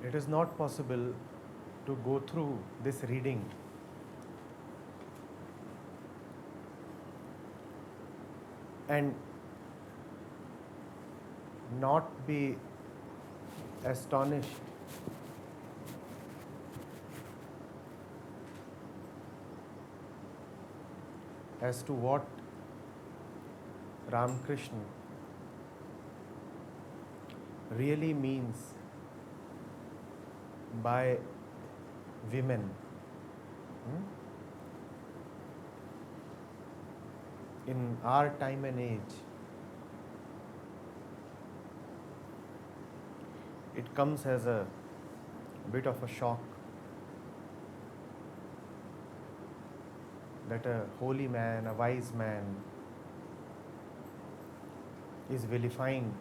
It is not possible to go through this reading and not be astonished as to what Ramakrishna really means by women. Hmm? In our time and age, it comes as a bit of a shock that a holy man, a wise man, is vilifying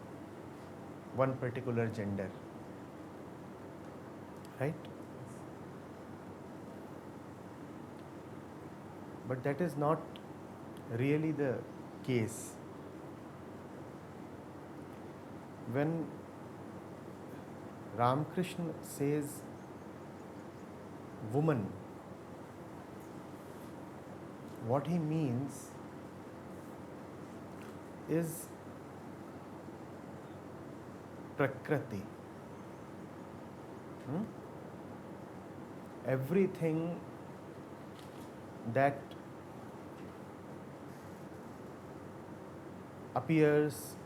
one particular gender. Right? But that is not really the case. When Ramakrishna says woman, what he means is Prakriti. Everything that appears,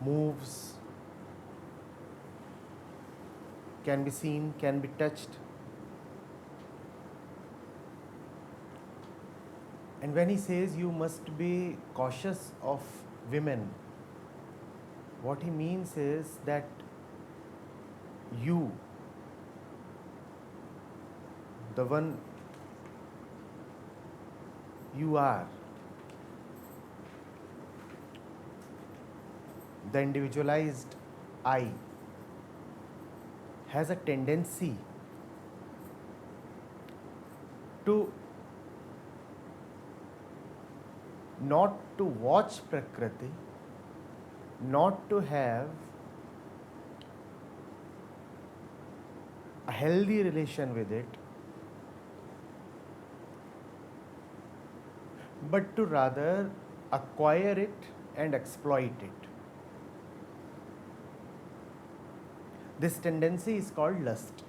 moves, can be seen, can be touched. And when he says you must be cautious of women, what he means is that you, the one you are, the individualized I, has a tendency to not to watch Prakriti, not to have a healthy relation with it, but to rather acquire it and exploit it. This tendency is called lust.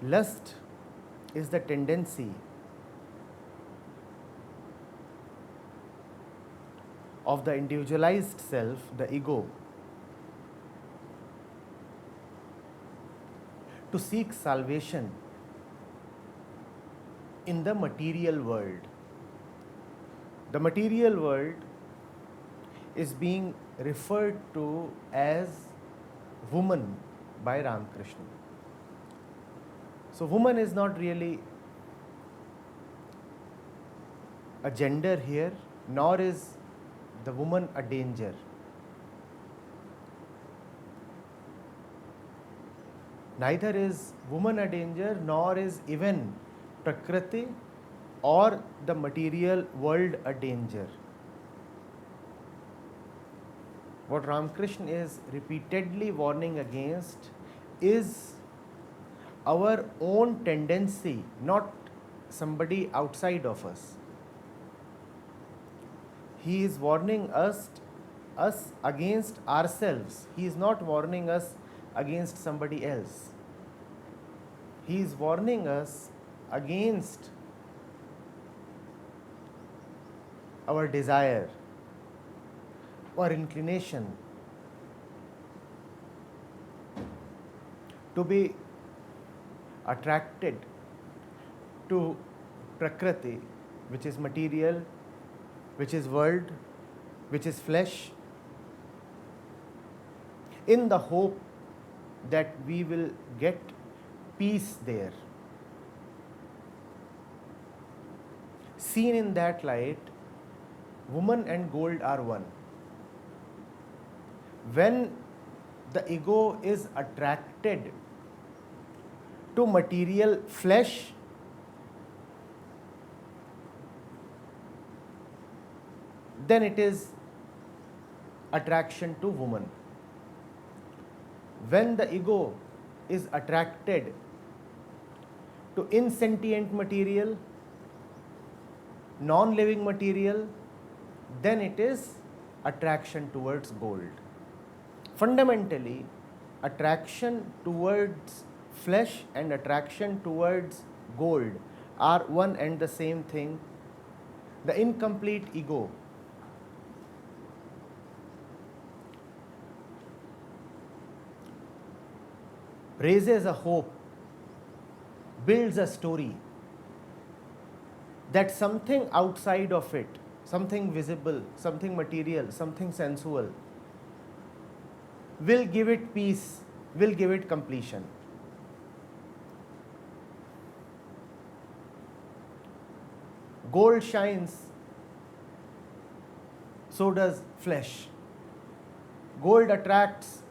Lust is the tendency of the individualized self, the ego, to seek salvation in the material world. The material world is being referred to as woman by Ramakrishna. So woman is not really a gender here, nor is the woman a danger. Neither is woman a danger, nor is even Prakriti or the material world a danger. What Ramakrishna is repeatedly warning against is our own tendency, not somebody outside of us. He is warning us against ourselves. He is not warning us against somebody else. He is warning us against our desire, our inclination to be attracted to Prakriti, which is material, which is world, which is flesh, in the hope that we will get peace there. Seen in that light, woman and gold are one. When the ego is attracted to material flesh, then it is attraction to woman. when the ego is attracted to insentient material, non-living material, then it is attraction towards gold. Fundamentally, attraction towards flesh and attraction towards gold are one and the same thing. The incomplete ego raises a hope, builds a story that something outside of it, something visible, something material, something sensual, will give it peace, will give it completion. Gold shines, so does flesh. Gold attracts,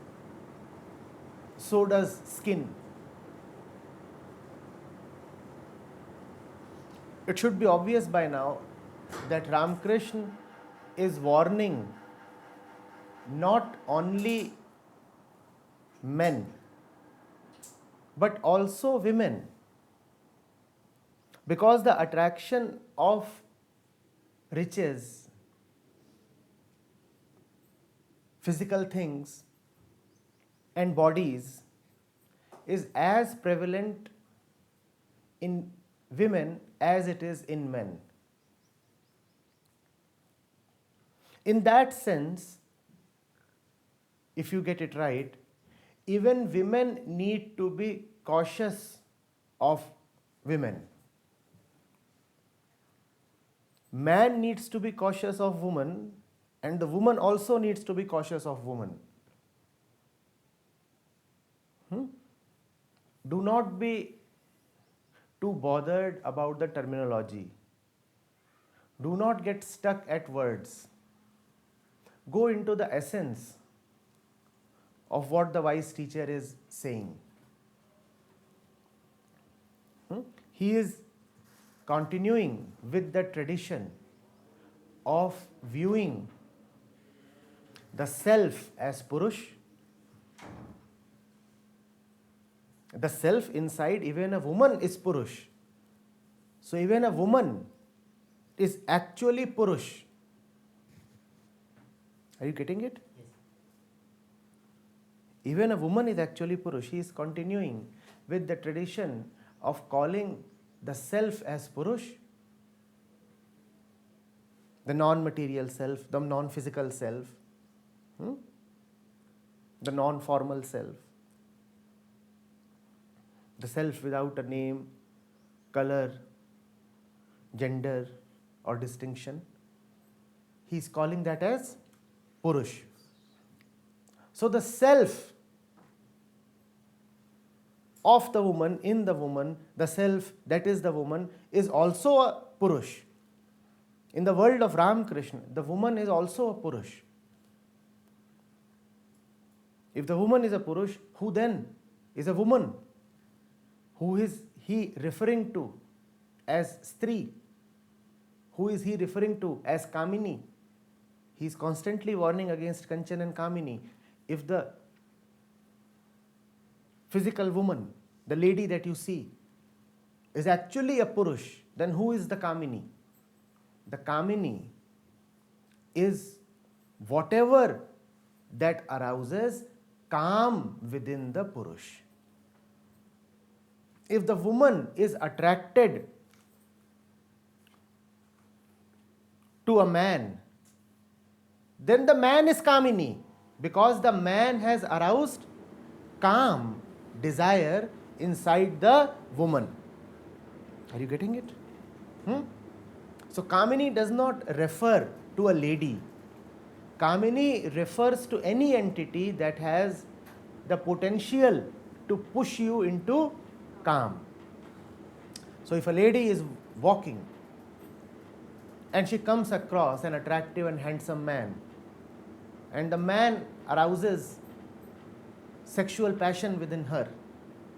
so does skin. It should be obvious by now that Ramakrishna is warning not only men but also women, because the attraction of riches, physical things and bodies is as prevalent in women as it is in men. In that sense, if you get it right, even women need to be cautious of women. Man needs to be cautious of woman, and the woman also needs to be cautious of woman. Do not be too bothered about the terminology. Do not get stuck at words. Go into the essence of what the wise teacher is saying. He is continuing with the tradition of viewing the self as Purush. The self inside even a woman is Purush. So even a woman is actually Purush. Are you getting it? Yes. Even a woman is actually Purush. He is continuing with the tradition of calling the self as Purush, the non-material self, the non-physical self, the non-formal self, the self without a name, color, gender or distinction. He is calling that as Purush. So the self of the woman, in the woman, the self that is the woman is also a Purush. In the world of Ramakrishna, the woman is also a Purush. If the woman is a Purush, who then is a woman? Who is he referring to as Stri? Who is he referring to as Kamini? He is constantly warning against Kanchan and Kamini. If the physical woman, the lady that you see, is actually a Purush, then who is the Kamini? The Kamini is whatever that arouses Kam within the Purush. If the woman is attracted to a man, then the man is Kamini, because the man has aroused Kam, desire, inside the woman. Are you getting it? So Kamini does not refer to a lady. Kamini refers to any entity that has the potential to push you into Kam. So if a lady is walking and she comes across an attractive and handsome man, and the man arouses sexual passion within her,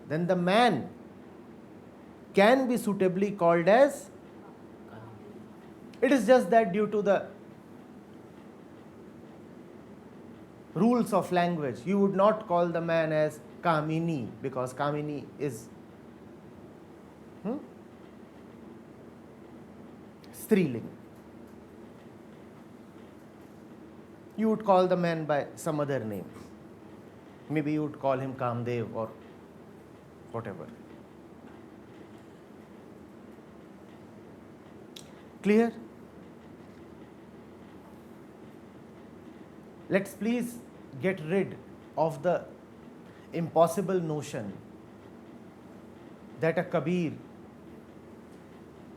then the man can be suitably called as. It is just that due to the rules of language. You would not call the man as Kamini because Kamini is Striling. You would call the man by some other name. Maybe you would call him Kamdev or whatever. Clear? Let's please get rid of the impossible notion that a Kabir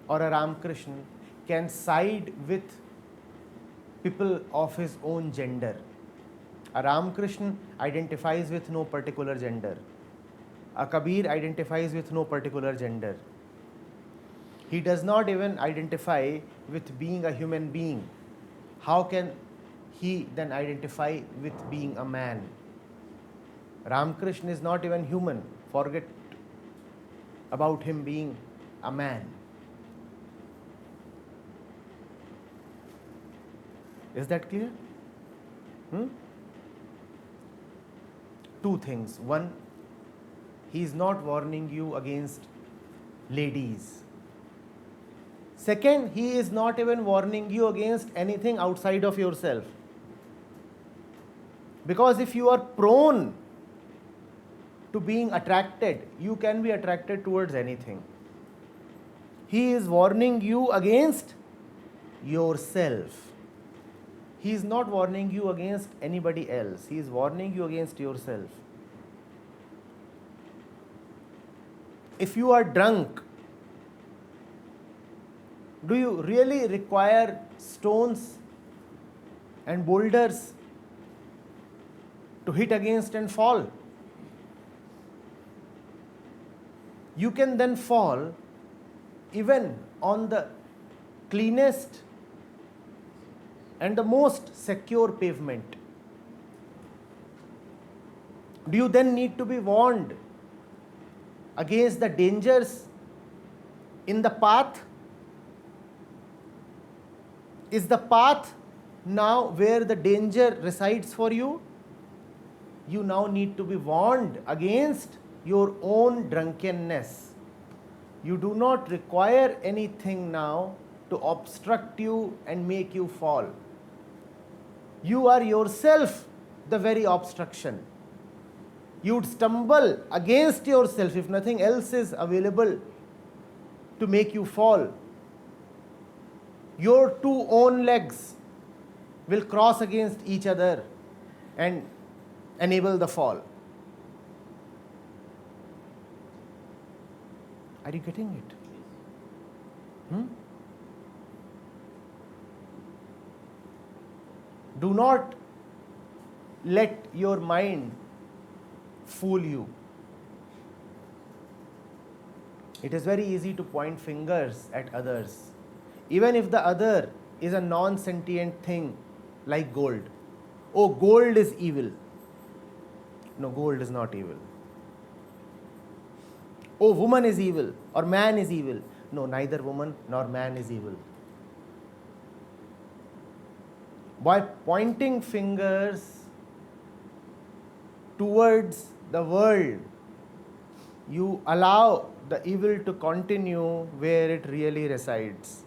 or a Ramakrishna can side with people of his own gender. A Ramakrishna identifies with no particular gender. A Kabir identifies with no particular gender. He does not even identify with being a human being. How can he then identify with being a man? Ramakrishna is not even human. Forget about him being a man. Is that clear? Two things. One, he is not warning you against ladies. Second, he is not even warning you against anything outside of yourself. Because if you are prone to being attracted, you can be attracted towards anything. He is warning you against yourself. He is not warning you against anybody else. He is warning you against yourself. If you are drunk, do you really require stones and boulders to hit against and fall? You can then fall even on the cleanest and the most secure pavement. Do you then need to be warned against the dangers in the path? Is the path now where the danger resides for you? You now need to be warned against your own drunkenness. You do not require anything now to obstruct you and make you fall. You are yourself the very obstruction. You would stumble against yourself if nothing else is available to make you fall. Your two own legs will cross against each other and enable the fall. Are you getting it? Do not let your mind fool you. It is very easy to point fingers at others, even if the other is a non-sentient thing like gold. Oh, gold is evil. No, gold is not evil. Oh, woman is evil or man is evil. No, neither woman nor man is evil. By pointing fingers towards the world, you allow the evil to continue where it really resides.